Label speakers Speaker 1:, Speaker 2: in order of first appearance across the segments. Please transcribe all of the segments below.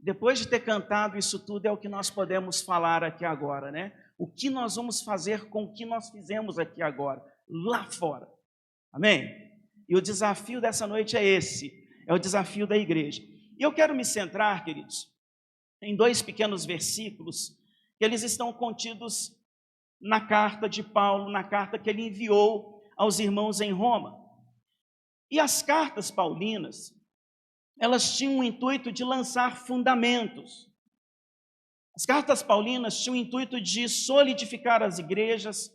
Speaker 1: Depois de ter cantado isso tudo, é o que nós podemos falar aqui agora, né? O que nós vamos fazer com o que nós fizemos aqui agora, lá fora. Amém? E o desafio dessa noite é esse, é o desafio da igreja. E eu quero me centrar, queridos, em 2 pequenos versículos, que eles estão contidos na carta de Paulo, na carta que ele enviou aos irmãos em Roma. E as cartas paulinas, elas tinham o intuito de lançar fundamentos. As cartas paulinas tinham o intuito de solidificar as igrejas,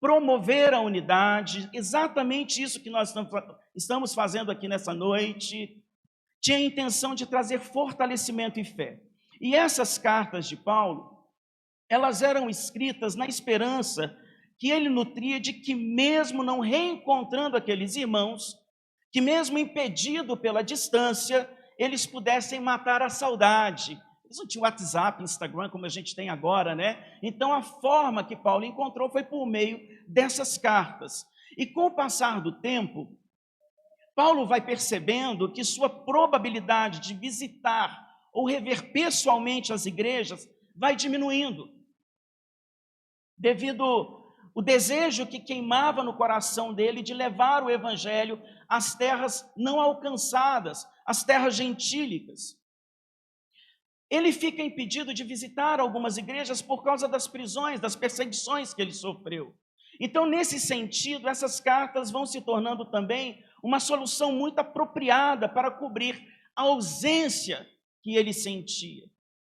Speaker 1: promover a unidade, exatamente isso que nós estamos fazendo aqui nessa noite. Tinha a intenção de trazer fortalecimento e fé. E essas cartas de Paulo, elas eram escritas na esperança que ele nutria de que mesmo não reencontrando aqueles irmãos, que mesmo impedido pela distância, eles pudessem matar a saudade. Eles não tinham WhatsApp, Instagram, como a gente tem agora, né? Então, a forma que Paulo encontrou foi por meio dessas cartas. E com o passar do tempo, Paulo vai percebendo que sua probabilidade de visitar ou rever pessoalmente as igrejas vai diminuindo, devido o desejo que queimava no coração dele de levar o evangelho às terras não alcançadas, às terras gentílicas. Ele fica impedido de visitar algumas igrejas por causa das prisões, das perseguições que ele sofreu. Então, nesse sentido, essas cartas vão se tornando também uma solução muito apropriada para cobrir a ausência que ele sentia.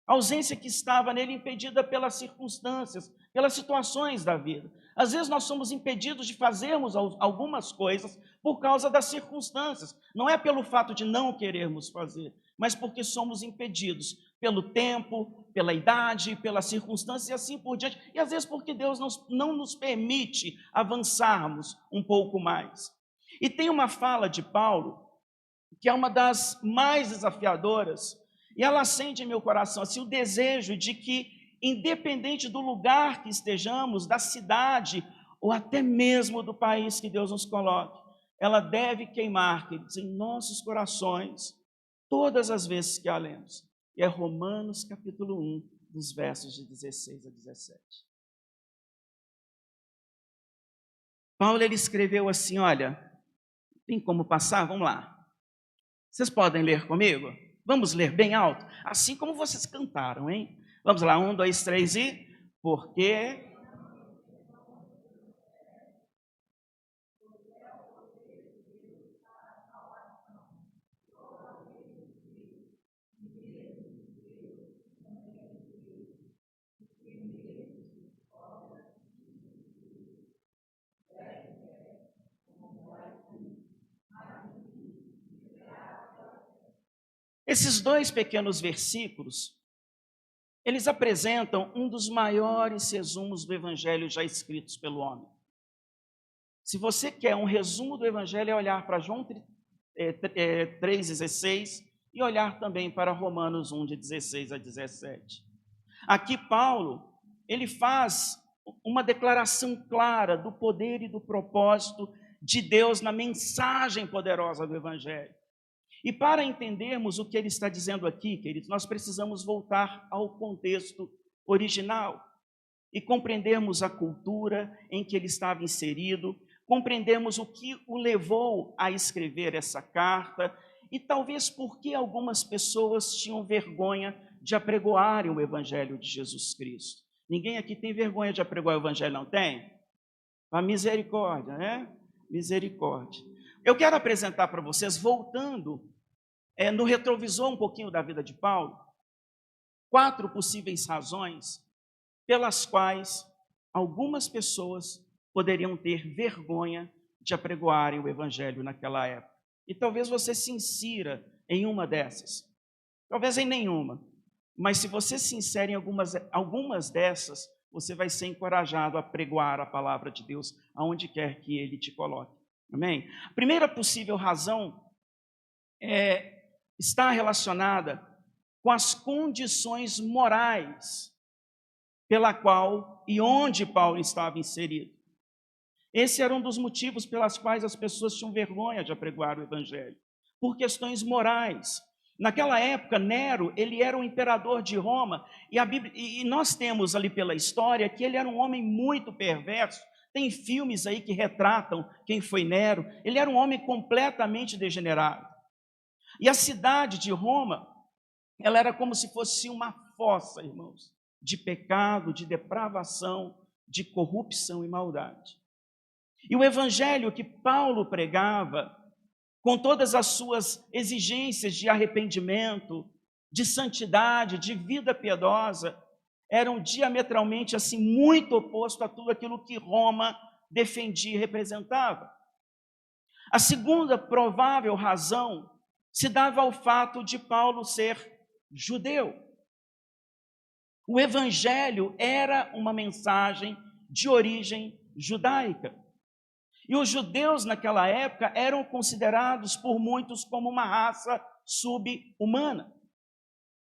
Speaker 1: A ausência que estava nele impedida pelas circunstâncias, pelas situações da vida. Às vezes nós somos impedidos de fazermos algumas coisas por causa das circunstâncias. Não é pelo fato de não querermos fazer, mas porque somos impedidos pelo tempo, pela idade, pelas circunstâncias e assim por diante. E às vezes porque Deus não nos permite avançarmos um pouco mais. E tem uma fala de Paulo, que é uma das mais desafiadoras, e ela acende em meu coração assim, o desejo de que, independente do lugar que estejamos, da cidade, ou até mesmo do país que Deus nos coloque, ela deve queimar, queridos, em nossos corações, todas as vezes que a lemos. E é Romanos capítulo 1, dos versos de 16 a 17. Paulo, ele escreveu assim, olha, tem como passar? Vamos lá. Vocês podem ler comigo? Vamos ler bem alto? Assim como vocês cantaram, hein? Vamos lá, 1, 2, 3 e... Porque... Esses 2 pequenos versículos, eles apresentam um dos maiores resumos do Evangelho já escritos pelo homem. Se você quer um resumo do Evangelho, é olhar para João 3,16 e olhar também para Romanos 1, de 16 a 17. Aqui Paulo, ele faz uma declaração clara do poder e do propósito de Deus na mensagem poderosa do Evangelho. E para entendermos o que ele está dizendo aqui, queridos, nós precisamos voltar ao contexto original e compreendermos a cultura em que ele estava inserido, compreendermos o que o levou a escrever essa carta e talvez por que algumas pessoas tinham vergonha de apregoarem o Evangelho de Jesus Cristo. Ninguém aqui tem vergonha de apregoar o Evangelho, não tem? A misericórdia, né? Misericórdia. Eu quero apresentar para vocês, voltando no retrovisor um pouquinho da vida de Paulo, 4 possíveis razões pelas quais algumas pessoas poderiam ter vergonha de apregoarem o Evangelho naquela época. E talvez você se insira em uma dessas, talvez em nenhuma, mas se você se insere em algumas dessas, você vai ser encorajado a pregoar a palavra de Deus aonde quer que Ele te coloque. Amém? A primeira possível razão está relacionada com as condições morais pela qual e onde Paulo estava inserido. Esse era um dos motivos pelas quais as pessoas tinham vergonha de apregoar o Evangelho, por questões morais. Naquela época, Nero, ele era o imperador de Roma, e nós temos ali pela história que ele era um homem muito perverso. Tem filmes aí que retratam quem foi Nero. Ele era um homem completamente degenerado. E a cidade de Roma, ela era como se fosse uma fossa, irmãos, de pecado, de depravação, de corrupção e maldade. E o evangelho que Paulo pregava, com todas as suas exigências de arrependimento, de santidade, de vida piedosa, eram diametralmente assim muito oposto a tudo aquilo que Roma defendia e representava. A segunda provável razão se dava ao fato de Paulo ser judeu. O evangelho era uma mensagem de origem judaica. E os judeus naquela época eram considerados por muitos como uma raça sub-humana.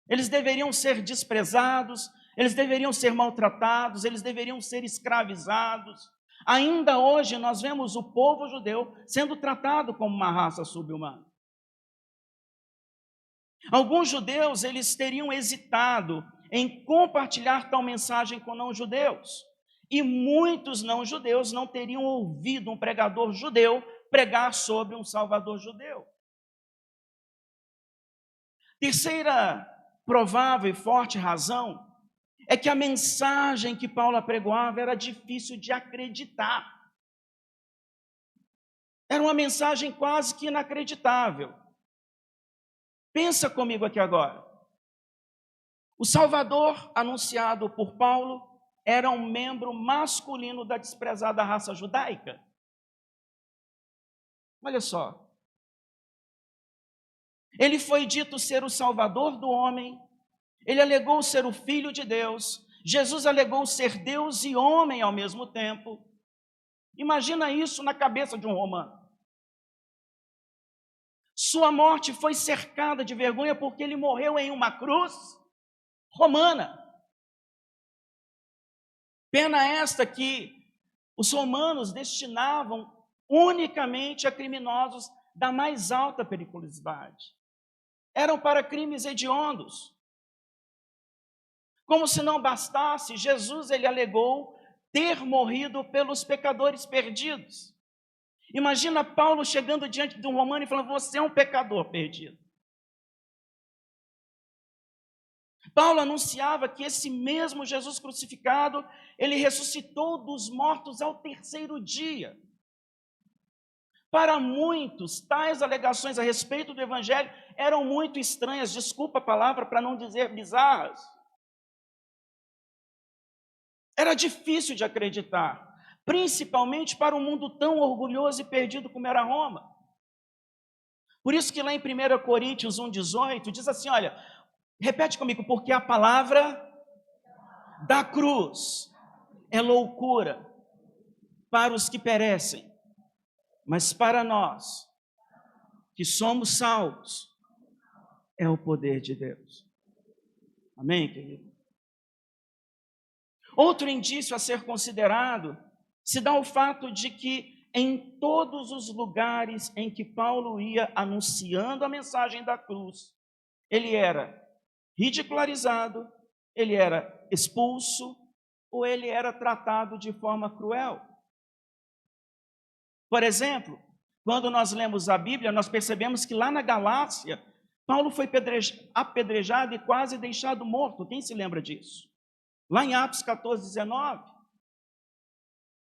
Speaker 1: Eles deveriam ser desprezados, eles deveriam ser maltratados, eles deveriam ser escravizados. Ainda hoje nós vemos o povo judeu sendo tratado como uma raça sub-humana. Alguns judeus, eles teriam hesitado em compartilhar tal mensagem com não-judeus. E muitos não-judeus não teriam ouvido um pregador judeu pregar sobre um salvador judeu. Terceira provável e forte razão é que a mensagem que Paulo apregoava era difícil de acreditar. Era uma mensagem quase que inacreditável. Pensa comigo aqui agora. O Salvador anunciado por Paulo era um membro masculino da desprezada raça judaica. Olha só. Ele foi dito ser o Salvador do homem, ele alegou ser o Filho de Deus, Jesus alegou ser Deus e homem ao mesmo tempo. Imagina isso na cabeça de um romano. Sua morte foi cercada de vergonha porque ele morreu em uma cruz romana. Pena esta que os romanos destinavam unicamente a criminosos da mais alta periculosidade. Eram para crimes hediondos. Como se não bastasse, Jesus ele alegou ter morrido pelos pecadores perdidos. Imagina Paulo chegando diante de um romano e falando: você é um pecador perdido. Paulo anunciava que esse mesmo Jesus crucificado, ele ressuscitou dos mortos ao terceiro dia. Para muitos, tais alegações a respeito do evangelho eram muito estranhas, desculpa a palavra para não dizer bizarras. Era difícil de acreditar, principalmente para um mundo tão orgulhoso e perdido como era Roma. Por isso que lá em 1 Coríntios 1,18 diz assim, olha, repete comigo, porque a palavra da cruz é loucura para os que perecem, mas para nós que somos salvos, é o poder de Deus. Amém, querido? Outro indício a ser considerado se dá o fato de que em todos os lugares em que Paulo ia anunciando a mensagem da cruz, ele era ridicularizado, ele era expulso ou ele era tratado de forma cruel. Por exemplo, quando nós lemos a Bíblia, nós percebemos que lá na Galácia, Paulo foi apedrejado e quase deixado morto. Quem se lembra disso? Lá em Atos 14:19.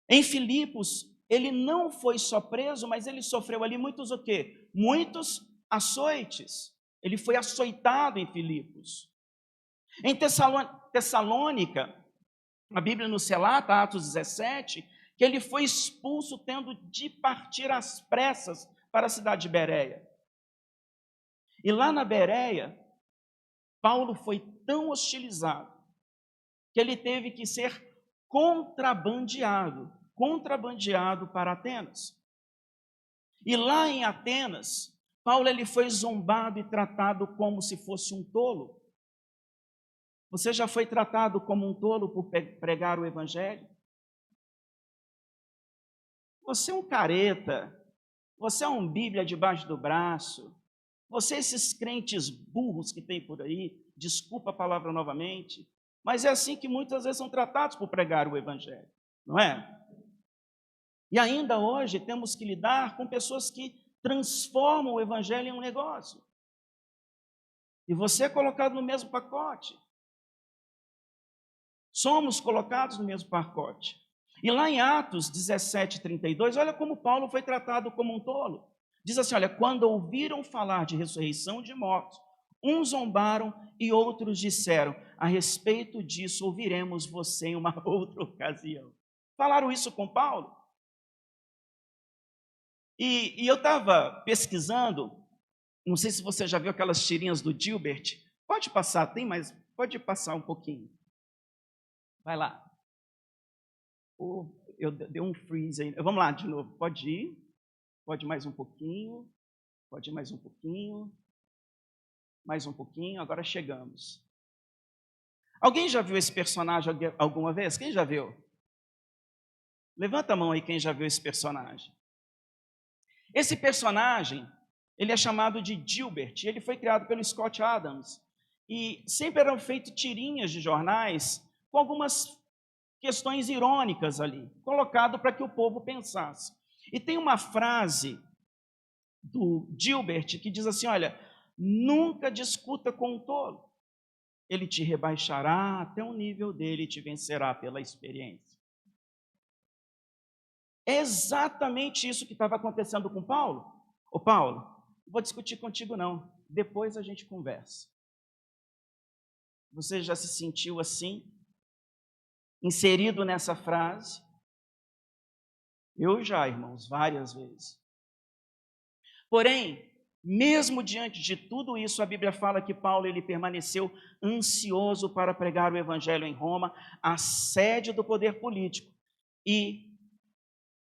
Speaker 1: Em Filipos, ele não foi só preso, mas ele sofreu ali muitos o quê? Muitos açoites. Ele foi açoitado em Filipos. Em Tessalônica, a Bíblia nos relata, Atos 17, que ele foi expulso tendo de partir às pressas para a cidade de Bereia. E lá na Bereia, Paulo foi tão hostilizado que ele teve que ser contrabandeado para Atenas. E lá em Atenas, Paulo ele foi zombado e tratado como se fosse um tolo. Você já foi tratado como um tolo por pregar o evangelho? Você é um careta, você é um Bíblia debaixo do braço, Você, esses crentes burros que tem por aí, desculpa a palavra novamente, mas é assim que muitas vezes são tratados por pregar o evangelho, não é? E ainda hoje temos que lidar com pessoas que transformam o evangelho em um negócio. E você é colocado no mesmo pacote. Somos colocados no mesmo pacote. E lá em Atos 17:32, olha como Paulo foi tratado como um tolo. Diz assim, olha, quando ouviram falar de ressurreição de mortos, uns zombaram e outros disseram, a respeito disso ouviremos você em uma outra ocasião. Falaram isso com Paulo. E eu estava pesquisando, não sei se você já viu aquelas tirinhas do Gilbert. Pode passar, tem mais? Pode passar um pouquinho. Vai lá. Eu dei um freeze aí. Vamos lá de novo. Pode ir. Pode mais um pouquinho. Pode ir mais um pouquinho. Mais um pouquinho. Agora chegamos. Alguém já viu esse personagem alguma vez? Quem já viu? Levanta a mão aí quem já viu esse personagem. Esse personagem, ele é chamado de Gilbert. Ele foi criado pelo Scott Adams. E sempre eram feitas tirinhas de jornais com algumas questões irônicas ali, colocado para que o povo pensasse. E tem uma frase do Gilbert que diz assim, olha, nunca discuta com um tolo, ele te rebaixará até o nível dele e te vencerá pela experiência. É exatamente isso que estava acontecendo com Paulo. Ô Paulo, não vou discutir contigo não, depois a gente conversa. Você já se sentiu assim, inserido nessa frase? Eu já, irmãos, várias vezes. Porém, mesmo diante de tudo isso, a Bíblia fala que Paulo ele permaneceu ansioso para pregar o evangelho em Roma, a sede do poder político e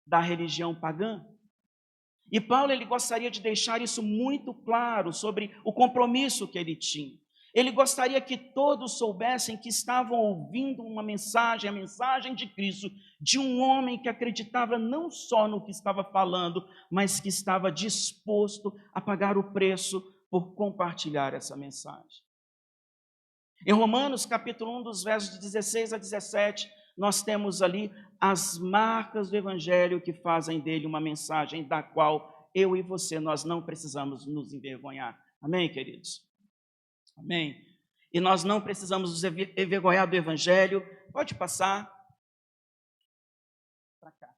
Speaker 1: da religião pagã. E Paulo ele gostaria de deixar isso muito claro sobre o compromisso que ele tinha. Ele gostaria que todos soubessem que estavam ouvindo uma mensagem, a mensagem de Cristo, de um homem que acreditava não só no que estava falando, mas que estava disposto a pagar o preço por compartilhar essa mensagem. Em Romanos, capítulo 1, dos versos de 16 a 17, nós temos ali as marcas do Evangelho que fazem dele uma mensagem da qual eu e você, nós não precisamos nos envergonhar. Amém, queridos? Amém? E nós não precisamos nos envergonhar do Evangelho. Pode passar para cá.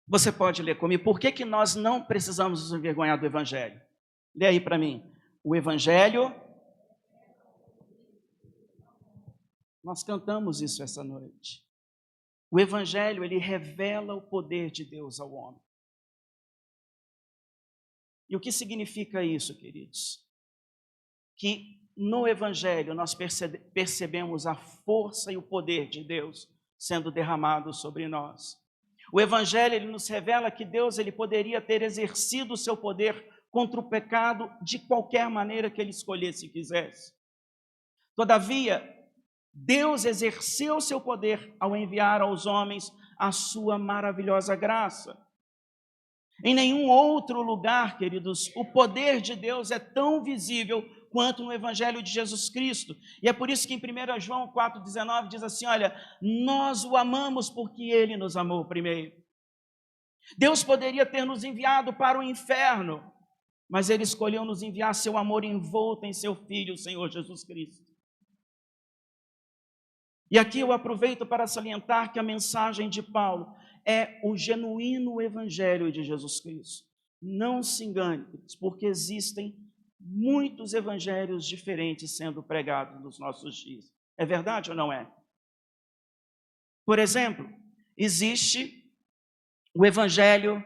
Speaker 1: Você pode ler comigo. Por que nós não precisamos nos envergonhar do Evangelho? Lê aí para mim. O Evangelho... Nós cantamos isso essa noite. O Evangelho, ele revela o poder de Deus ao homem. E o que significa isso, queridos? Que no Evangelho nós percebemos a força e o poder de Deus sendo derramado sobre nós. O Evangelho ele nos revela que Deus ele poderia ter exercido o seu poder contra o pecado de qualquer maneira que ele escolhesse e quisesse. Todavia, Deus exerceu o seu poder ao enviar aos homens a sua maravilhosa graça. Em nenhum outro lugar, queridos, o poder de Deus é tão visível quanto no Evangelho de Jesus Cristo. E é por isso que em 1 João 4,19 diz assim, olha, nós o amamos porque ele nos amou primeiro. Deus poderia ter nos enviado para o inferno, mas ele escolheu nos enviar seu amor envolto em seu Filho, o Senhor Jesus Cristo. E aqui eu aproveito para salientar que a mensagem de Paulo é o genuíno Evangelho de Jesus Cristo. Não se engane, porque existem muitos evangelhos diferentes sendo pregados nos nossos dias. É verdade ou não é? Por exemplo, existe o evangelho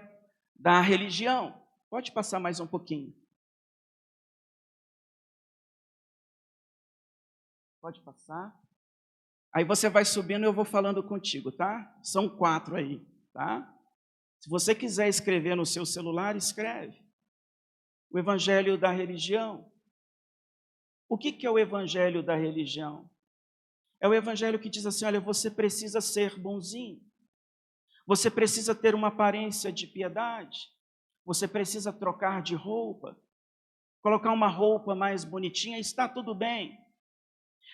Speaker 1: da religião. Pode passar mais um pouquinho. Pode passar. Aí você vai subindo e eu vou falando contigo, tá? São 4 aí, tá? Se você quiser escrever no seu celular, escreve. O evangelho da religião. O que é o evangelho da religião? É o evangelho que diz assim, olha, você precisa ser bonzinho. Você precisa ter uma aparência de piedade. Você precisa trocar de roupa. Colocar uma roupa mais bonitinha, está tudo bem.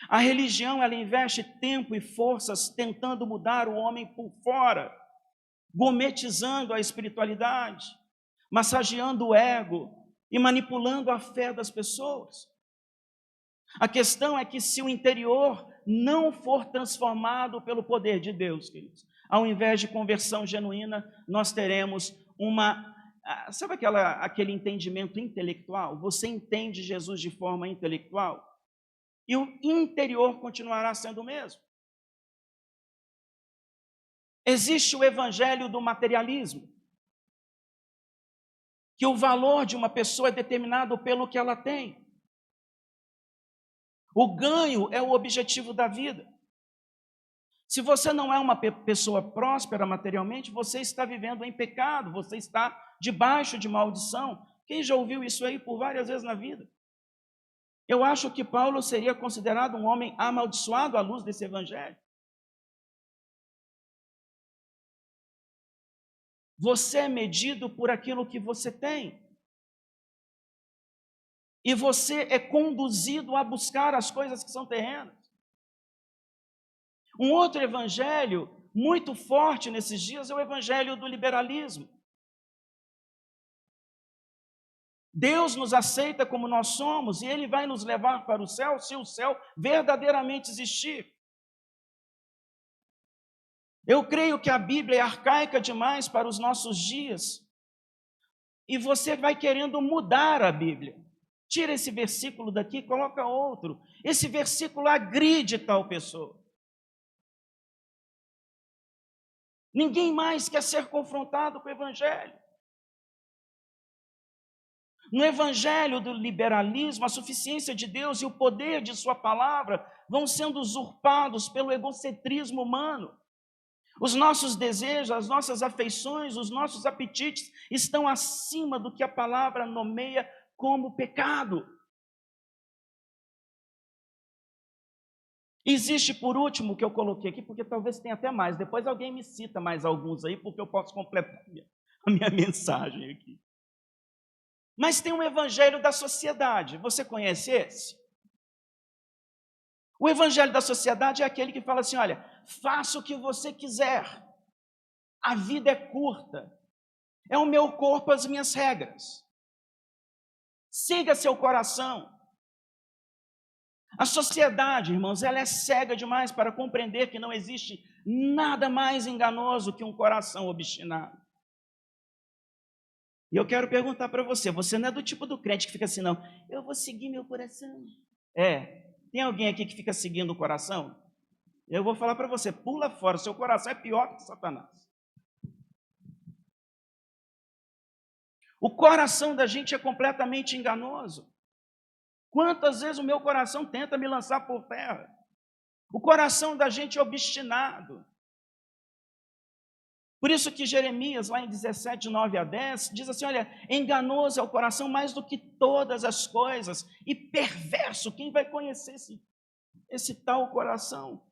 Speaker 1: A religião, ela investe tempo e forças tentando mudar o homem por fora, gourmetizando a espiritualidade, massageando o ego e manipulando a fé das pessoas. A questão é que se o interior não for transformado pelo poder de Deus, queridos, ao invés de conversão genuína, nós teremos sabe aquele entendimento intelectual? Você entende Jesus de forma intelectual e o interior continuará sendo o mesmo. Existe o evangelho do materialismo, que o valor de uma pessoa é determinado pelo que ela tem. O ganho é o objetivo da vida. Se você não é uma pessoa próspera materialmente, você está vivendo em pecado, você está debaixo de maldição. Quem já ouviu isso aí por várias vezes na vida? Eu acho que Paulo seria considerado um homem amaldiçoado à luz desse evangelho. Você é medido por aquilo que você tem. E você é conduzido a buscar as coisas que são terrenas. Um outro evangelho muito forte nesses dias é o evangelho do liberalismo. Deus nos aceita como nós somos e Ele vai nos levar para o céu se o céu verdadeiramente existir. Eu creio que a Bíblia é arcaica demais para os nossos dias e você vai querendo mudar a Bíblia. Tira esse versículo daqui, coloca outro. Esse versículo agride tal pessoa. Ninguém mais quer ser confrontado com o evangelho. No evangelho do liberalismo, a suficiência de Deus e o poder de sua palavra vão sendo usurpados pelo egocentrismo humano. Os nossos desejos, as nossas afeições, os nossos apetites estão acima do que a palavra nomeia como pecado. Existe, por último, o que eu coloquei aqui, porque talvez tenha até mais. Depois alguém me cita mais alguns aí, porque eu posso completar a minha mensagem aqui. Mas tem um evangelho da sociedade. Você conhece esse? O evangelho da sociedade é aquele que fala assim, olha, faça o que você quiser. A vida é curta. É o meu corpo, as minhas regras. Siga seu coração. A sociedade, irmãos, ela é cega demais para compreender que não existe nada mais enganoso que um coração obstinado. E eu quero perguntar para você, você não é do tipo do crente que fica assim, não, eu vou seguir meu coração. Tem alguém aqui que fica seguindo o coração? Eu vou falar para você, pula fora, seu coração é pior que Satanás. O coração da gente é completamente enganoso. Quantas vezes o meu coração tenta me lançar por terra? O coração da gente é obstinado. Por isso que Jeremias, lá em 17, 9 a 10, diz assim, olha, enganoso é o coração mais do que todas as coisas, e perverso, quem vai conhecer esse tal coração?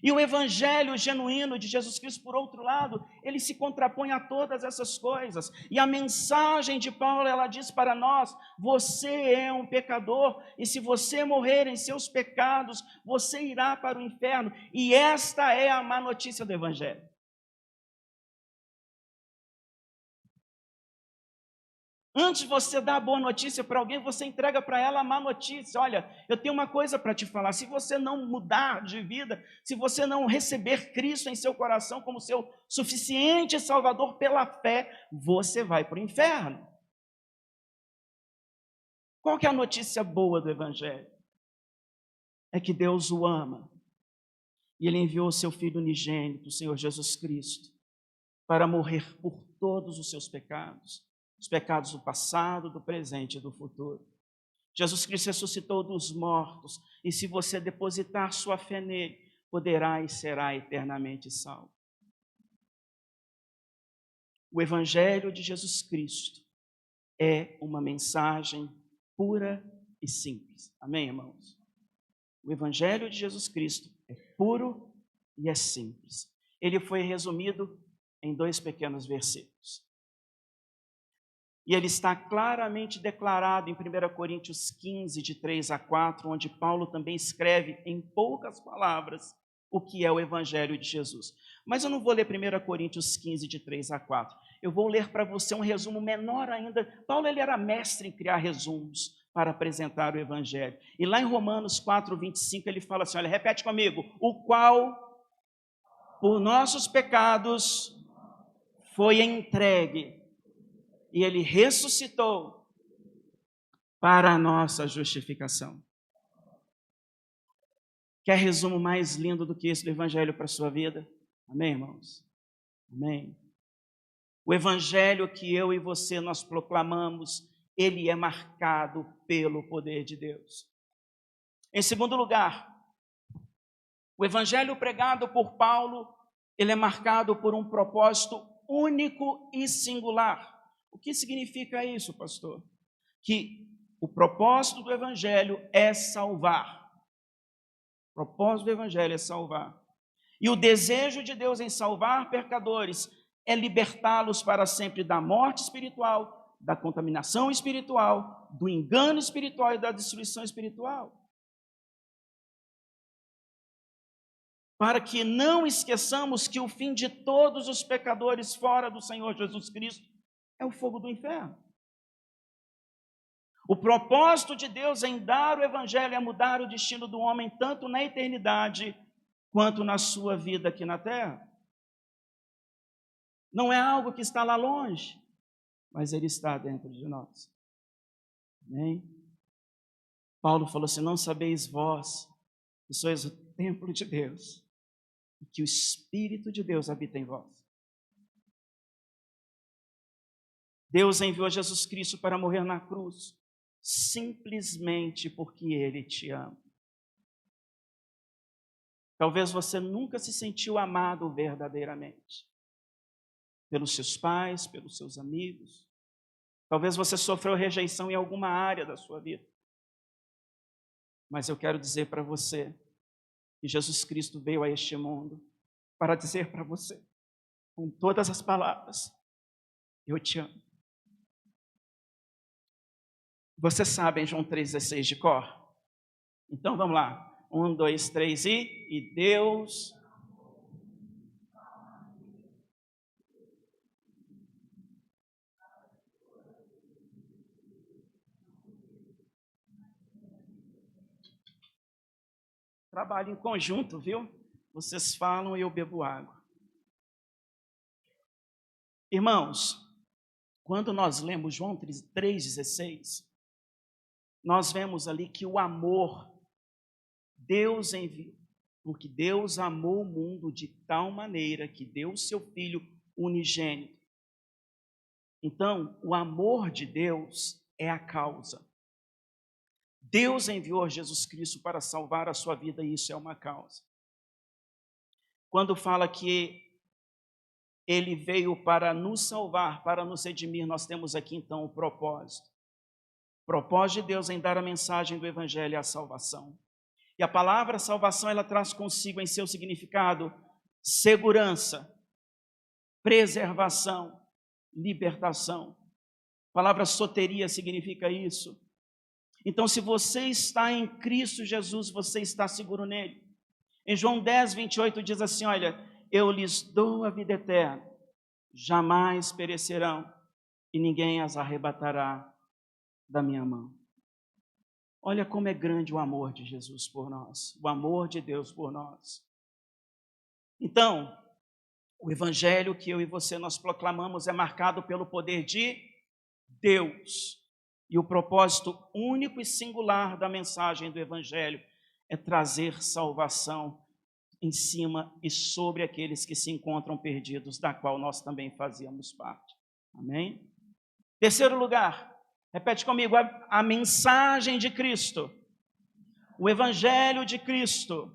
Speaker 1: E o evangelho genuíno de Jesus Cristo, por outro lado, ele se contrapõe a todas essas coisas. E a mensagem de Paulo, ela diz para nós, você é um pecador, e se você morrer em seus pecados, você irá para o inferno. E esta é a má notícia do evangelho. Antes de você dar a boa notícia para alguém, você entrega para ela a má notícia. Olha, eu tenho uma coisa para te falar. Se você não mudar de vida, se você não receber Cristo em seu coração como seu suficiente Salvador pela fé, você vai para o inferno. Qual que é a notícia boa do Evangelho? É que Deus o ama. E Ele enviou o seu Filho unigênito, o Senhor Jesus Cristo, para morrer por todos os seus pecados. Os pecados do passado, do presente e do futuro. Jesus Cristo ressuscitou dos mortos, e se você depositar sua fé nele, poderá e será eternamente salvo. O Evangelho de Jesus Cristo é uma mensagem pura e simples. Amém, irmãos? O Evangelho de Jesus Cristo é puro e é simples. Ele foi resumido em 2 pequenos versículos. E ele está claramente declarado em 1 Coríntios 15, de 3 a 4, onde Paulo também escreve em poucas palavras o que é o Evangelho de Jesus. Mas eu não vou ler 1 Coríntios 15, de 3 a 4. Eu vou ler para você um resumo menor ainda. Paulo ele era mestre em criar resumos para apresentar o Evangelho. E lá em Romanos 4, 25, ele fala assim, olha, repete comigo, o qual, por nossos pecados, foi entregue, e ele ressuscitou para a nossa justificação. Quer resumo mais lindo do que esse do Evangelho para a sua vida? Amém, irmãos? Amém. O Evangelho que eu e você nós proclamamos, ele é marcado pelo poder de Deus. Em segundo lugar, o Evangelho pregado por Paulo, ele é marcado por um propósito único e singular. O que significa isso, pastor? Que o propósito do Evangelho é salvar. O propósito do Evangelho é salvar. E o desejo de Deus em salvar pecadores é libertá-los para sempre da morte espiritual, da contaminação espiritual, do engano espiritual e da destruição espiritual. Para que não esqueçamos que o fim de todos os pecadores fora do Senhor Jesus Cristo é o fogo do inferno. O propósito de Deus em dar o Evangelho é mudar o destino do homem, tanto na eternidade, quanto na sua vida aqui na terra. Não é algo que está lá longe, mas ele está dentro de nós. Amém? Paulo falou assim, não sabeis vós que sois o templo de Deus, e que o Espírito de Deus habita em vós. Deus enviou Jesus Cristo para morrer na cruz, simplesmente porque Ele te ama. Talvez você nunca se sentiu amado verdadeiramente. Pelos seus pais, pelos seus amigos. Talvez você sofreu rejeição em alguma área da sua vida. Mas eu quero dizer para você que Jesus Cristo veio a este mundo para dizer para você, com todas as palavras, eu te amo. Você sabe em João 3,16 de cor? Então vamos lá. 1, 2, 3 e Deus... Trabalho em conjunto, viu? Vocês falam e eu bebo água. Irmãos, quando nós lemos João 3,16, nós vemos ali que o amor, Deus enviou, porque Deus amou o mundo de tal maneira que deu o seu Filho unigênito. Então, o amor de Deus é a causa. Deus enviou Jesus Cristo para salvar a sua vida e isso é uma causa. Quando fala que Ele veio para nos salvar, para nos redimir, nós temos aqui então o propósito. O propósito de Deus em dar a mensagem do Evangelho é a salvação. E a palavra salvação, ela traz consigo em seu significado segurança, preservação, libertação. A palavra soteria significa isso. Então, se você está em Cristo Jesus, você está seguro nele. Em João 10, 28 diz assim, olha, eu lhes dou a vida eterna, jamais perecerão e ninguém as arrebatará da minha mão. Olha como é grande o amor de Jesus por nós, o amor de Deus por nós. Então, o Evangelho que eu e você nós proclamamos é marcado pelo poder de Deus. E o propósito único e singular da mensagem do Evangelho é trazer salvação em cima e sobre aqueles que se encontram perdidos, da qual nós também fazíamos parte. Amém? Terceiro lugar, repete comigo, a mensagem de Cristo. O Evangelho de Cristo,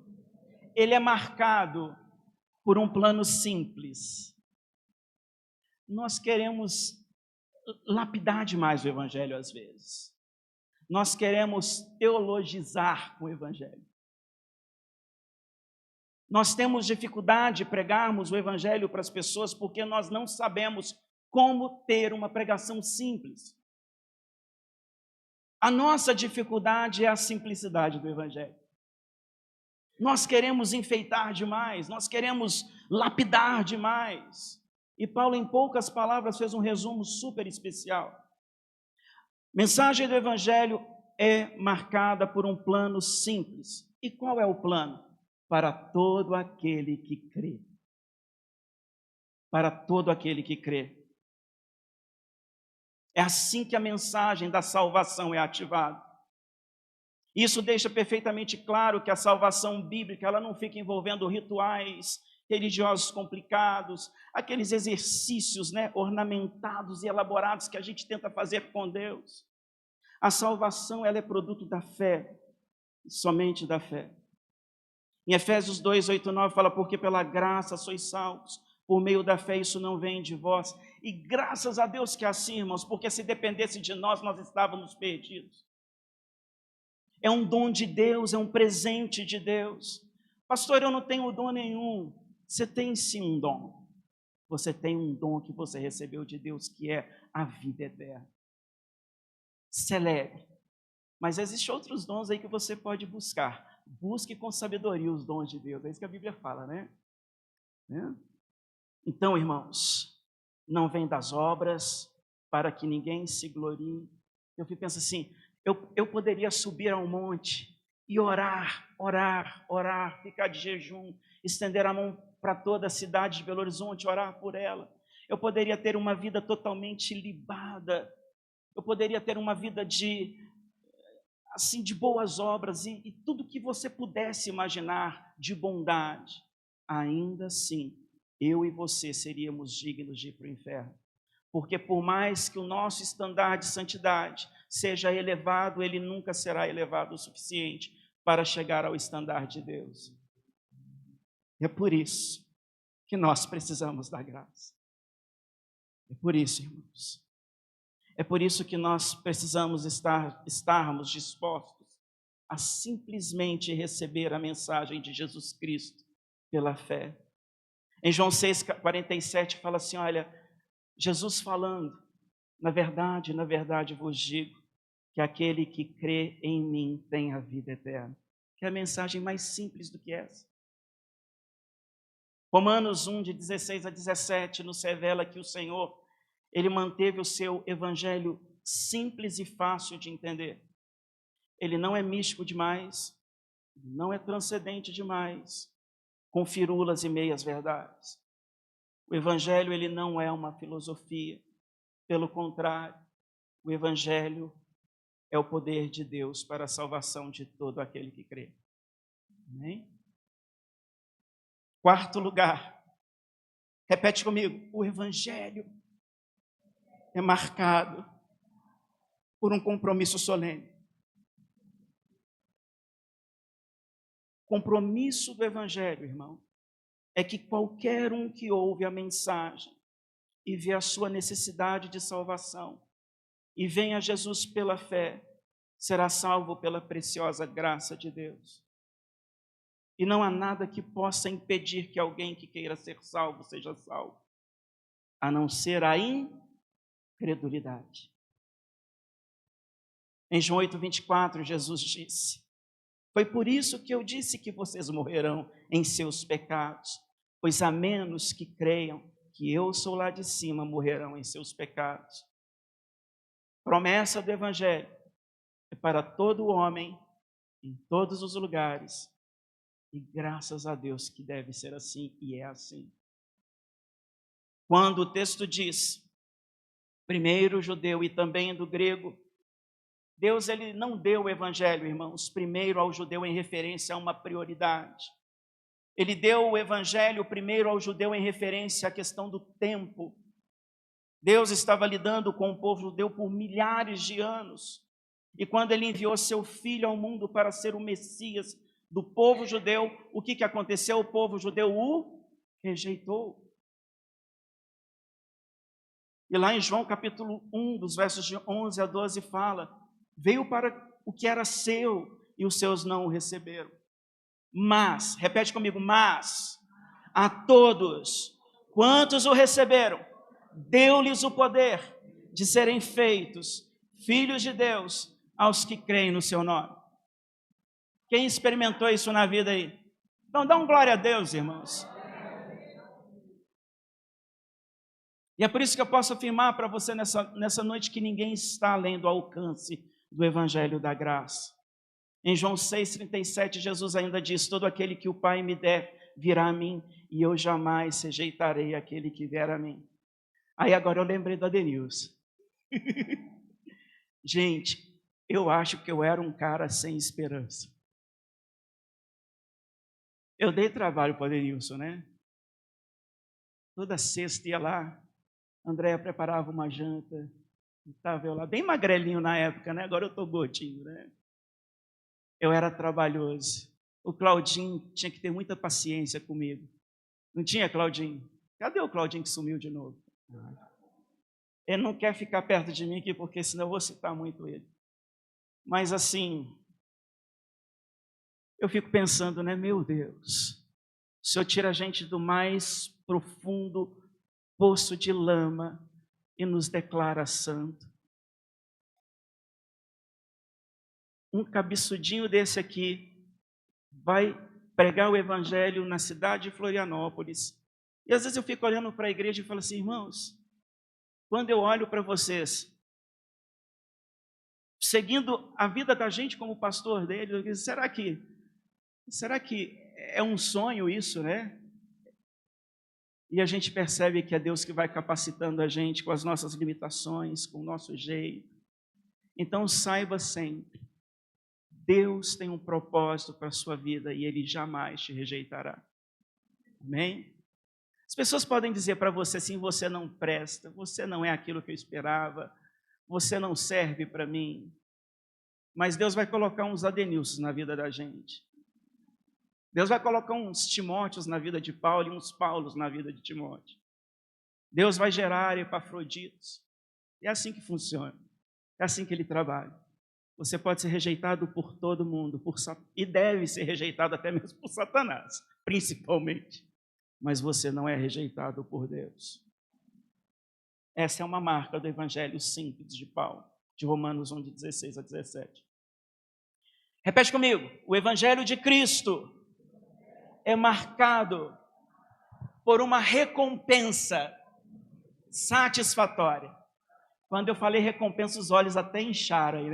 Speaker 1: ele é marcado por um plano simples. Nós queremos lapidar demais o Evangelho às vezes. Nós queremos teologizar o Evangelho. Nós temos dificuldade de pregarmos o evangelho para as pessoas porque nós não sabemos como ter uma pregação simples. A nossa dificuldade é a simplicidade do evangelho. Nós queremos enfeitar demais, nós queremos lapidar demais. E Paulo, em poucas palavras, fez um resumo super especial. Mensagem do evangelho é marcada por um plano simples. E qual é o plano? Para todo aquele que crê. Para todo aquele que crê. É assim que a mensagem da salvação é ativada. Isso deixa perfeitamente claro que a salvação bíblica ela não fica envolvendo rituais religiosos complicados, aqueles exercícios, ornamentados e elaborados que a gente tenta fazer com Deus. A salvação ela é produto da fé, somente da fé. Em Efésios 2, 8, 9 fala, porque pela graça sois salvos, por meio da fé isso não vem de vós. E graças a Deus que é assim, irmãos, porque se dependesse de nós, nós estávamos perdidos. É um dom de Deus, é um presente de Deus. Pastor, eu não tenho dom nenhum. Você tem sim um dom. Você tem um dom que você recebeu de Deus, que é a vida eterna. Celebre. Mas existem outros dons aí que você pode buscar. Busque com sabedoria os dons de Deus. É isso que a Bíblia fala, né? Então, irmãos, não vem das obras para que ninguém se glorie. Eu fico pensando assim, eu poderia subir a um monte e orar, ficar de jejum, estender a mão para toda a cidade de Belo Horizonte, orar por ela. Eu poderia ter uma vida totalmente libada. Eu poderia ter uma vida de boas obras e tudo que você pudesse imaginar de bondade. Ainda assim, eu e você seríamos dignos de ir para o inferno. Porque por mais que o nosso estandarte de santidade seja elevado, ele nunca será elevado o suficiente para chegar ao estandarte de Deus. É por isso que nós precisamos da graça. É por isso, irmãos. É por isso que nós precisamos estarmos dispostos a simplesmente receber a mensagem de Jesus Cristo pela fé. Em João 6,47 fala assim, olha, Jesus falando, na verdade vos digo, que aquele que crê em mim tem a vida eterna. Que é a mensagem mais simples do que essa. Romanos 1, de 16 a 17, nos revela que o Senhor, Ele manteve o seu evangelho simples e fácil de entender. Ele não é místico demais, não é transcendente demais, com firulas e meias verdades. O evangelho, ele não é uma filosofia. Pelo contrário, o evangelho é o poder de Deus para a salvação de todo aquele que crê. Amém? Quarto lugar, repete comigo, o evangelho é marcado por um compromisso solene. Compromisso do evangelho, irmão, é que qualquer um que ouve a mensagem e vê a sua necessidade de salvação e vem a Jesus pela fé, será salvo pela preciosa graça de Deus. E não há nada que possa impedir que alguém que queira ser salvo seja salvo, a não ser a incredulidade. Em João 8,24, Jesus disse, foi por isso que eu disse que vocês morrerão em seus pecados, pois a menos que creiam que eu sou lá de cima, morrerão em seus pecados. Promessa do evangelho é para todo homem, em todos os lugares, e graças a Deus que deve ser assim, e é assim. Quando o texto diz, primeiro judeu e também do grego, Deus ele não deu o evangelho, irmãos, primeiro ao judeu em referência a uma prioridade. Ele deu o evangelho primeiro ao judeu em referência à questão do tempo. Deus estava lidando com o povo judeu por milhares de anos. E quando ele enviou seu filho ao mundo para ser o Messias do povo judeu, o que aconteceu? O povo judeu o rejeitou. E lá em João capítulo 1, dos versos de 11 a 12, fala, veio para o que era seu e os seus não o receberam. Mas, repete comigo, mas a todos quantos o receberam, deu-lhes o poder de serem feitos filhos de Deus aos que creem no seu nome. Quem experimentou isso na vida aí? Então dá um glória a Deus, irmãos. E é por isso que eu posso afirmar para você nessa noite que ninguém está além do alcance do Evangelho da Graça. Em João 6,37, Jesus ainda diz: todo aquele que o Pai me der virá a mim, e eu jamais rejeitarei aquele que vier a mim. Aí agora eu lembrei do Adenilson. Gente, eu acho que eu era um cara sem esperança. Eu dei trabalho para o Adenilson, né? Toda sexta ia lá, a Andréia preparava uma janta, estava eu lá, bem magrelinho na época, né? Agora eu estou gordinho, né? Eu era trabalhoso. O Claudinho tinha que ter muita paciência comigo. Não tinha, Claudinho? Cadê o Claudinho que sumiu de novo? Ele não quer ficar perto de mim aqui, porque senão eu vou citar muito ele. Mas assim, eu fico pensando, né? Meu Deus, o Senhor tira a gente do mais profundo poço de lama e nos declara santo. Um cabeçudinho desse aqui vai pregar o evangelho na cidade de Florianópolis. E às vezes eu fico olhando para a igreja e falo assim: irmãos, quando eu olho para vocês, seguindo a vida da gente como pastor dele, eu digo, será que é um sonho isso, né? E a gente percebe que é Deus que vai capacitando a gente com as nossas limitações, com o nosso jeito. Então saiba sempre, Deus tem um propósito para a sua vida e Ele jamais te rejeitará. Amém? As pessoas podem dizer para você assim: você não presta, você não é aquilo que eu esperava, você não serve para mim. Mas Deus vai colocar uns Adenilson na vida da gente. Deus vai colocar uns Timóteos na vida de Paulo e uns Paulos na vida de Timóteo. Deus vai gerar Epafroditos. É assim que funciona. É assim que Ele trabalha. Você pode ser rejeitado por todo mundo, e deve ser rejeitado até mesmo por Satanás, principalmente. Mas você não é rejeitado por Deus. Essa é uma marca do Evangelho simples de Paulo, de Romanos 1, de 16 a 17. Repete comigo: o Evangelho de Cristo é marcado por uma recompensa satisfatória. Quando eu falei recompensa, os olhos até incharam aí,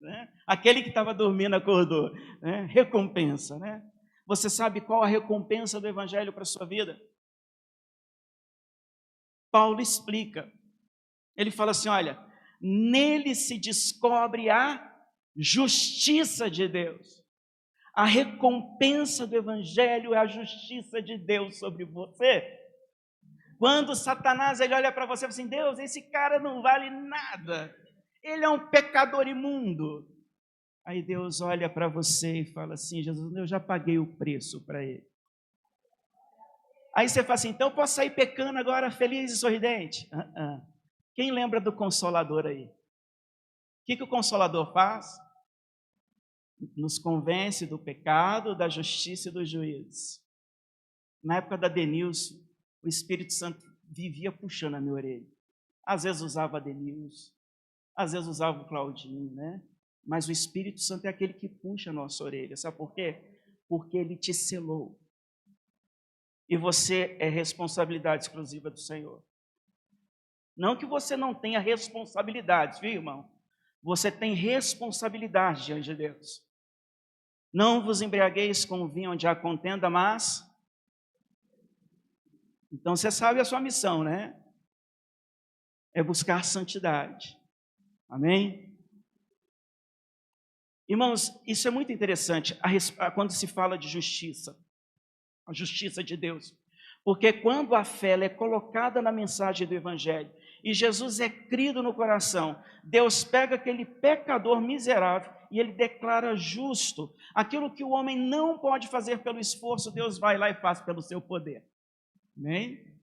Speaker 1: né? Aquele que estava dormindo acordou, né? Recompensa, né? Você sabe qual a recompensa do Evangelho para a sua vida? Paulo explica. Ele fala assim: olha, nele se descobre a justiça de Deus. A recompensa do Evangelho é a justiça de Deus sobre você. Quando Satanás ele olha para você e fala assim: Deus, esse cara não vale nada, ele é um pecador imundo. Aí Deus olha para você e fala assim: Jesus, eu já paguei o preço para ele. Aí você fala assim: então eu posso sair pecando agora feliz e sorridente? Quem lembra do Consolador aí? O que o Consolador faz? Nos convence do pecado, da justiça e do juízo. Na época da Denilson, o Espírito Santo vivia puxando a minha orelha. Às vezes usava a Denilson, às vezes usava o Claudinho, né? Mas o Espírito Santo é aquele que puxa a nossa orelha. Sabe por quê? Porque ele te selou. E você é responsabilidade exclusiva do Senhor. Não que você não tenha responsabilidades, viu, irmão? Você tem responsabilidade diante de Deus. Não vos embriagueis com o vinho onde há contenda, mas... Então você sabe a sua missão, né? É buscar santidade. Amém? Irmãos, isso é muito interessante quando se fala de justiça. A justiça de Deus. Porque quando a fé é colocada na mensagem do Evangelho e Jesus é crido no coração, Deus pega aquele pecador miserável e ele declara justo. Aquilo que o homem não pode fazer pelo esforço, Deus vai lá e faz pelo seu poder. Amém?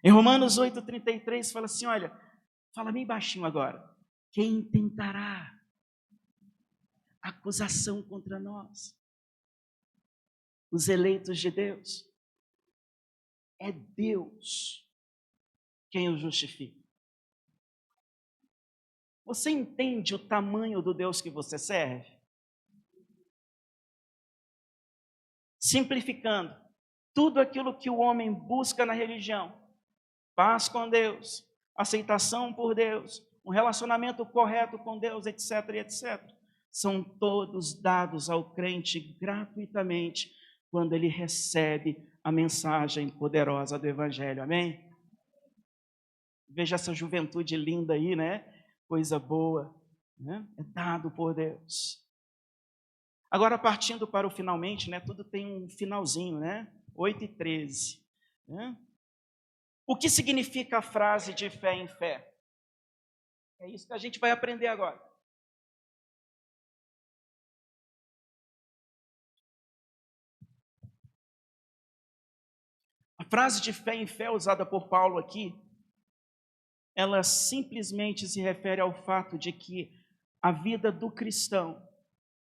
Speaker 1: Em Romanos 8,33 fala assim, olha, fala bem baixinho agora. Quem tentará acusação contra nós, os eleitos de Deus. É Deus quem o justifica. Você entende o tamanho do Deus que você serve? Simplificando, tudo aquilo que o homem busca na religião, paz com Deus, aceitação por Deus, um relacionamento correto com Deus, etc, etc, são todos dados ao crente gratuitamente quando ele recebe a mensagem poderosa do Evangelho, amém? Veja essa juventude linda aí, né? Coisa boa, né? É dado por Deus. Agora, partindo para o finalmente, né? Tudo tem um finalzinho, né? 8:13, né? O que significa a frase de fé em fé? É isso que a gente vai aprender agora. A frase de fé em fé usada por Paulo aqui, ela simplesmente se refere ao fato de que a vida do cristão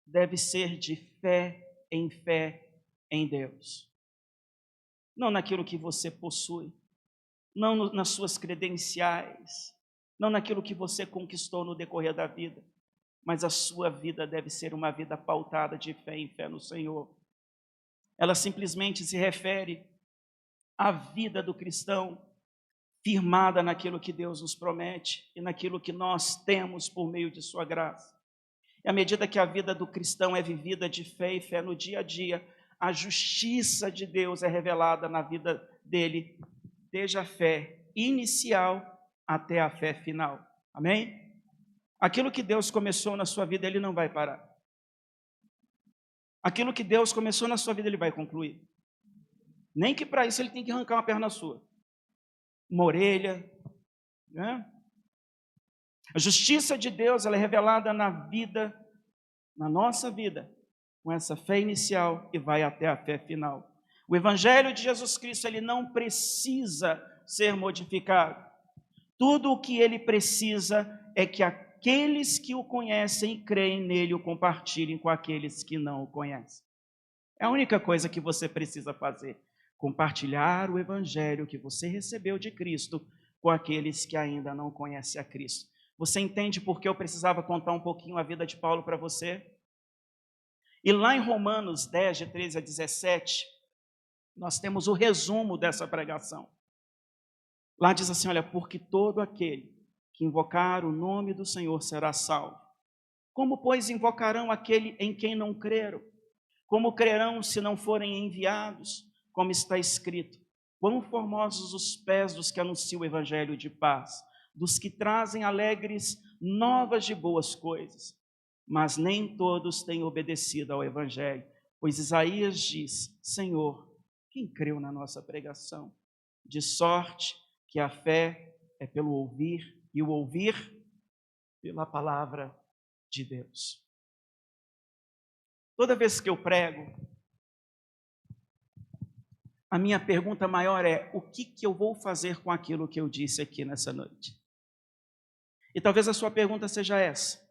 Speaker 1: deve ser de fé em Deus. Não naquilo que você possui, não nas suas credenciais, não naquilo que você conquistou no decorrer da vida, mas a sua vida deve ser uma vida pautada de fé em fé no Senhor. Ela simplesmente se refere à vida do cristão firmada naquilo que Deus nos promete e naquilo que nós temos por meio de sua graça. E à medida que a vida do cristão é vivida de fé e fé no dia a dia, a justiça de Deus é revelada na vida dele, desde a fé inicial até a fé final. Amém? Aquilo que Deus começou na sua vida, Ele não vai parar. Aquilo que Deus começou na sua vida, Ele vai concluir. Nem que para isso Ele tem que arrancar uma perna sua, uma orelha, né? A justiça de Deus, ela é revelada na vida, na nossa vida, com essa fé inicial e vai até a fé final. O Evangelho de Jesus Cristo, ele não precisa ser modificado. Tudo o que ele precisa é que aqueles que o conhecem e creem nele o compartilhem com aqueles que não o conhecem. É a única coisa que você precisa fazer, compartilhar o Evangelho que você recebeu de Cristo com aqueles que ainda não conhecem a Cristo. Você entende por que eu precisava contar um pouquinho a vida de Paulo para você? E lá em Romanos 10, de 13 a 17, nós temos o resumo dessa pregação. Lá diz assim, olha, porque todo aquele que invocar o nome do Senhor será salvo. Como, pois, invocarão aquele em quem não creram? Como crerão se não forem enviados? Como está escrito, quão formosos os pés dos que anunciam o evangelho de paz, dos que trazem alegres novas de boas coisas. Mas nem todos têm obedecido ao evangelho, pois Isaías diz, Senhor, quem creu na nossa pregação? De sorte que a fé é pelo ouvir, e o ouvir pela palavra de Deus. Toda vez que eu prego, a minha pergunta maior é, o que eu vou fazer com aquilo que eu disse aqui nessa noite? E talvez a sua pergunta seja essa,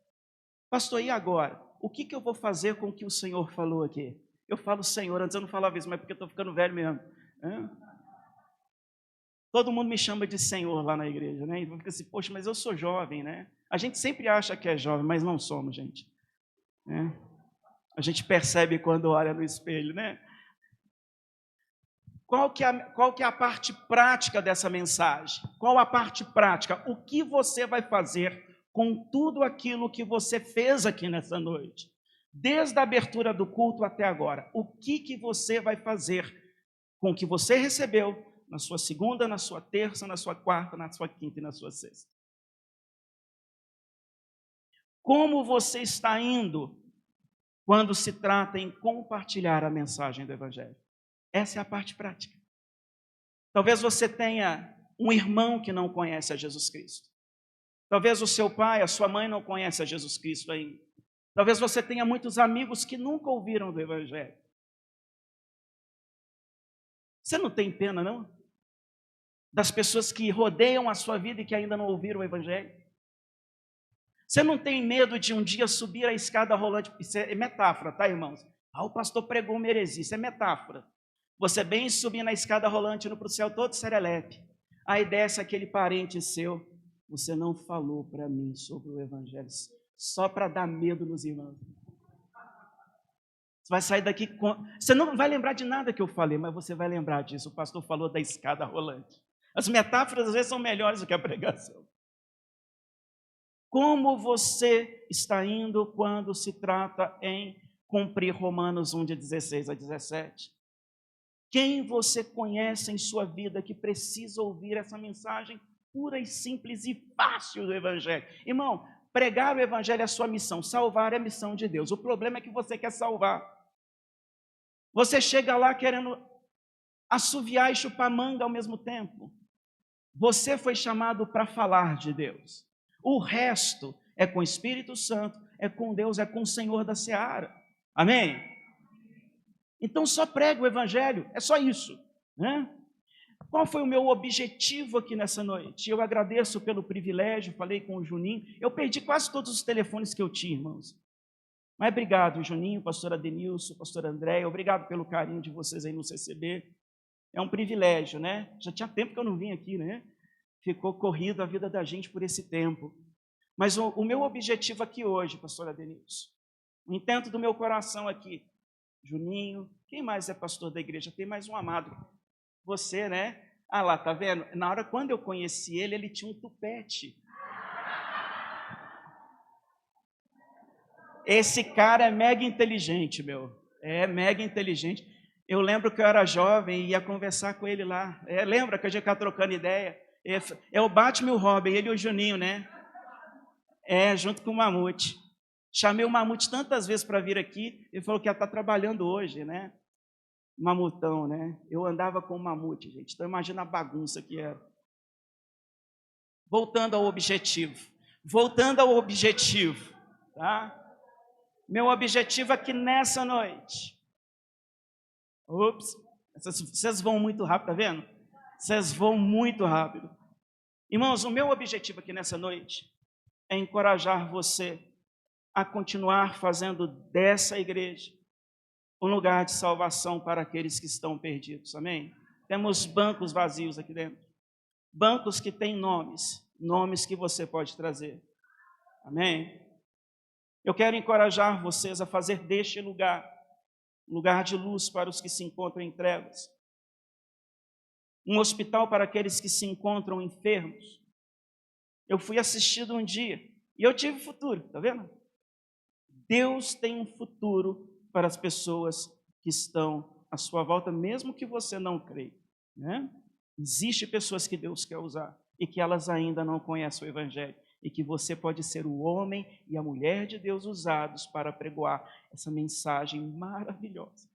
Speaker 1: pastor, e agora? O que eu vou fazer com o que o Senhor falou aqui? Eu falo Senhor, antes eu não falava isso, mas porque eu estou ficando velho mesmo. Todo mundo me chama de Senhor lá na igreja, né? E fica assim, poxa, mas eu sou jovem, né? A gente sempre acha que é jovem, mas não somos, gente. Né? A gente percebe quando olha no espelho, né? Qual que é a parte prática dessa mensagem? Qual a parte prática? O que você vai fazer com tudo aquilo que você fez aqui nessa noite? Desde a abertura do culto até agora. O que você vai fazer com o que você recebeu na sua segunda, na sua terça, na sua quarta, na sua quinta e na sua sexta? Como você está indo quando se trata em compartilhar a mensagem do Evangelho? Essa é a parte prática. Talvez você tenha um irmão que não conhece a Jesus Cristo. Talvez o seu pai, a sua mãe não conhece a Jesus Cristo ainda. Talvez você tenha muitos amigos que nunca ouviram do Evangelho. Você não tem pena, não? Das pessoas que rodeiam a sua vida e que ainda não ouviram o Evangelho? Você não tem medo de um dia subir a escada rolante? Isso é metáfora, tá, irmãos? O pastor pregou uma heresia, isso é metáfora. Você bem subir na escada rolante, indo para o céu todo serelepe. Aí desce aquele parente seu. Você não falou para mim sobre o evangelho, só para dar medo nos irmãos. Você vai sair daqui com... Você não vai lembrar de nada que eu falei, mas você vai lembrar disso. O pastor falou da escada rolante. As metáforas às vezes são melhores do que a pregação. Como você está indo quando se trata em cumprir Romanos 1, de 16 a 17? Quem você conhece em sua vida que precisa ouvir essa mensagem pura e simples e fácil do Evangelho? Irmão, pregar o Evangelho é a sua missão, salvar é a missão de Deus. O problema é que você quer salvar. Você chega lá querendo assoviar e chupar manga ao mesmo tempo. Você foi chamado para falar de Deus. O resto é com o Espírito Santo, é com Deus, é com o Senhor da seara. Amém? Então só prega o Evangelho, é só isso, né? Qual foi o meu objetivo aqui nessa noite? Eu agradeço pelo privilégio, falei com o Juninho. Eu perdi quase todos os telefones que eu tinha, irmãos. Mas obrigado, Juninho, pastor Adenilson, pastor André, obrigado pelo carinho de vocês aí no CCB. É um privilégio, né? Já tinha tempo que eu não vim aqui, né? Ficou corrido a vida da gente por esse tempo. Mas o meu objetivo aqui hoje, pastor Adenilson, o intento do meu coração aqui, Juninho, quem mais é pastor da igreja? Tem mais um amado. Você, né? Ah lá, tá vendo? Na hora quando eu conheci ele, ele tinha um tupete. Esse cara é mega inteligente, meu. É mega inteligente. Eu lembro que eu era jovem e ia conversar com ele lá. Lembra que a gente ficava trocando ideia? É o Batman e o Robin, ele e o Juninho, né? Junto com o Mamute. Chamei o Mamute tantas vezes para vir aqui, ele falou que ia estar trabalhando hoje, né? Mamutão, né? Eu andava com o Mamute, gente. Então imagina a bagunça que era. Voltando ao objetivo. Tá? Meu objetivo aqui nessa noite. Vocês vão muito rápido, tá vendo? Vocês vão muito rápido. Irmãos, o meu objetivo aqui nessa noite é encorajar você a continuar fazendo dessa igreja um lugar de salvação para aqueles que estão perdidos, amém? Temos bancos vazios aqui dentro, bancos que têm nomes que você pode trazer, amém? Eu quero encorajar vocês a fazer deste lugar um lugar de luz para os que se encontram em trevas, um hospital para aqueles que se encontram enfermos. Eu fui assistido um dia e eu tive futuro, tá vendo? Deus tem um futuro para as pessoas que estão à sua volta, mesmo que você não creia, né? Existem pessoas que Deus quer usar e que elas ainda não conhecem o Evangelho, e que você pode ser o homem e a mulher de Deus usados para pregoar essa mensagem maravilhosa,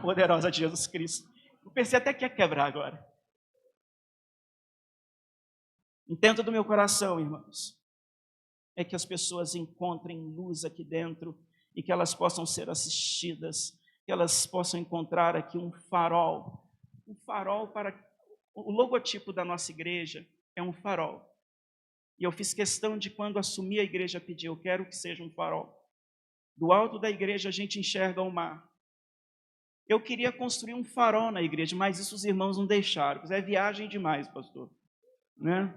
Speaker 1: poderosa de Jesus Cristo. Eu pensei até que ia quebrar agora. Intento do meu coração, irmãos, é que as pessoas encontrem luz aqui dentro e que elas possam ser assistidas, que elas possam encontrar aqui um farol para... O logotipo da nossa igreja é um farol. E eu fiz questão de, quando assumi a igreja, pedir, eu quero que seja um farol. Do alto da igreja a gente enxerga o mar. Eu queria construir um farol na igreja, mas isso os irmãos não deixaram. É viagem demais, pastor. Né?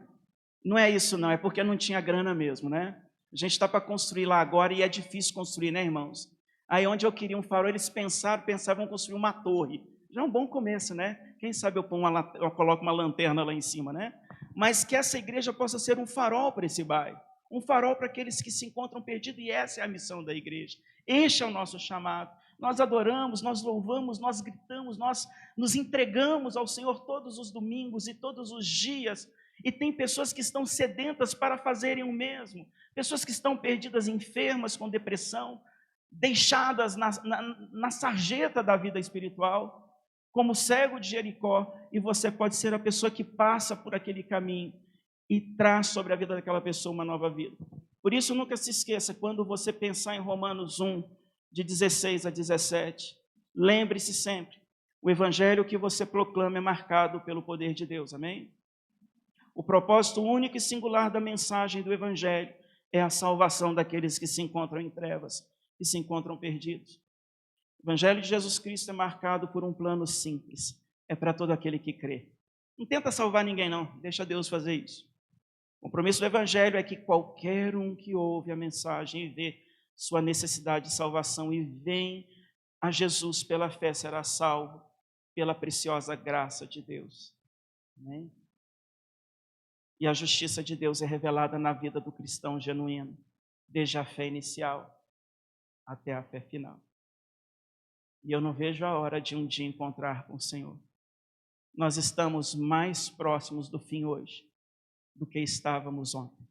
Speaker 1: Não é isso não, é porque não tinha grana mesmo, né? A gente está para construir lá agora e é difícil construir, né, irmãos? Aí onde eu queria um farol, eles pensavam construir uma torre. Já é um bom começo, né? Quem sabe eu coloco uma lanterna lá em cima, né? Mas que essa igreja possa ser um farol para esse bairro, um farol para aqueles que se encontram perdidos, e essa é a missão da igreja. Este é o nosso chamado. Nós adoramos, nós louvamos, nós gritamos, nós nos entregamos ao Senhor todos os domingos e todos os dias, e tem pessoas que estão sedentas para fazerem o mesmo, pessoas que estão perdidas, enfermas, com depressão, deixadas na sarjeta da vida espiritual, como cego de Jericó, e você pode ser a pessoa que passa por aquele caminho e traz sobre a vida daquela pessoa uma nova vida. Por isso, nunca se esqueça, quando você pensar em Romanos 1, de 16 a 17, lembre-se sempre, o evangelho que você proclama é marcado pelo poder de Deus, amém? O propósito único e singular da mensagem do evangelho é a salvação daqueles que se encontram em trevas, que se encontram perdidos. O Evangelho de Jesus Cristo é marcado por um plano simples, é para todo aquele que crê. Não tenta salvar ninguém não, deixa Deus fazer isso. O compromisso do Evangelho é que qualquer um que ouve a mensagem e vê sua necessidade de salvação e vem a Jesus pela fé será salvo pela preciosa graça de Deus. Amém? E a justiça de Deus é revelada na vida do cristão genuíno, desde a fé inicial até a fé final. E eu não vejo a hora de um dia encontrar com o Senhor. Nós estamos mais próximos do fim hoje do que estávamos ontem.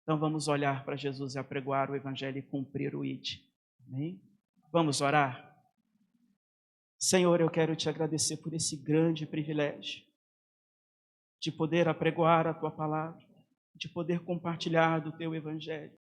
Speaker 1: Então vamos olhar para Jesus e apregoar o Evangelho e cumprir o ID. Amém? Vamos orar? Senhor, eu quero te agradecer por esse grande privilégio de poder apregoar a Tua palavra, de poder compartilhar do Teu Evangelho.